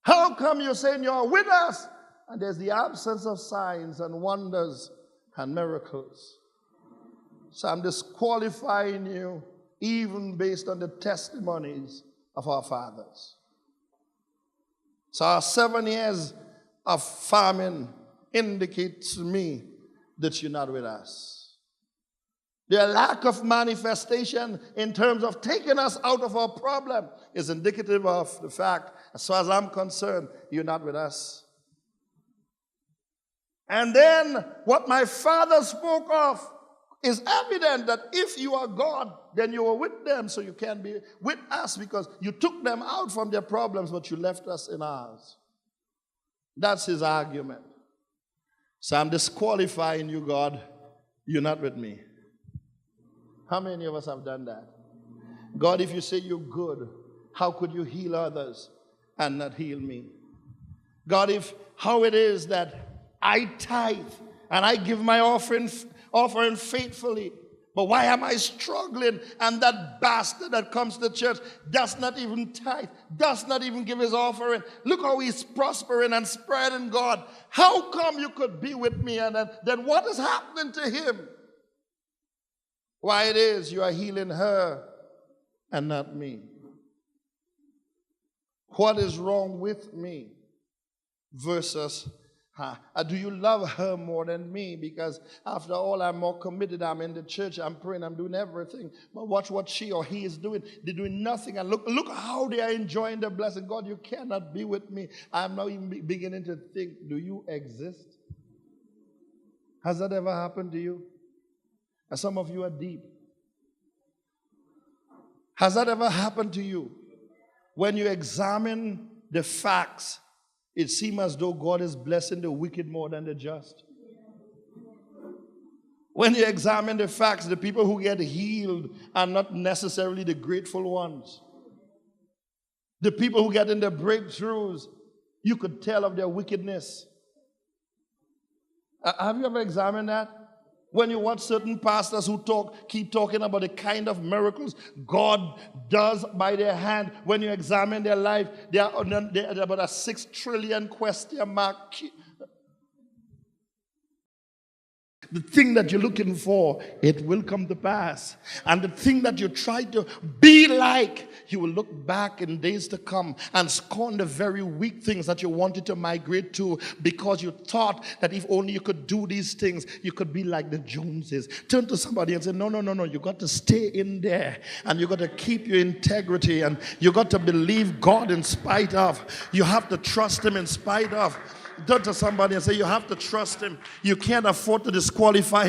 How come you're saying you're with us and there's the absence of signs and wonders and miracles? So I'm disqualifying you even based on the testimonies of our fathers. So our 7 years of famine indicates to me that you're not with us. Their lack of manifestation in terms of taking us out of our problem is indicative of the fact, as far as I'm concerned, you're not with us. And then what my father spoke of is evident that if you are God, then you are with them, so you can't be with us because you took them out from their problems, but you left us in ours. That's his argument. So I'm disqualifying you, God. You're not with me. How many of us have done that? God, if you say you're good, how could you heal others and not heal me? God, how it is that I tithe and I give my offering faithfully, but why am I struggling? And that bastard that comes to church does not even tithe, does not even give his offering. Look how he's prospering and spreading God. How come you could be with me? And then what is happening to him? Why it is you are healing her and not me. What is wrong with me versus do you love her more than me? Because after all, I'm more committed. I'm in the church. I'm praying. I'm doing everything. But watch what she or he is doing. They're doing nothing. And look how they are enjoying the blessing. God, you cannot be with me. I'm now even beginning to think, do you exist? Has that ever happened to you? And some of you are deep. Has that ever happened to you? When you examine the facts, it seems as though God is blessing the wicked more than the just. When you examine the facts, the people who get healed are not necessarily the grateful ones. The people who get in the breakthroughs, you could tell of their wickedness. Have you ever examined that? When you watch certain pastors who keep talking about the kind of miracles God does by their hand, when you examine their life, they're about a 6 trillion question mark. The thing that you're looking for, it will come to pass. And the thing that you try to be like, you will look back in days to come and scorn the very weak things that you wanted to migrate to because you thought that if only you could do these things, you could be like the Joneses. Turn to somebody and say, no, you got to stay in there and you got to keep your integrity and you got to believe God in spite of. You have to trust him in spite of. Turn to somebody and say, you have to trust him. You can't afford to disqualify him.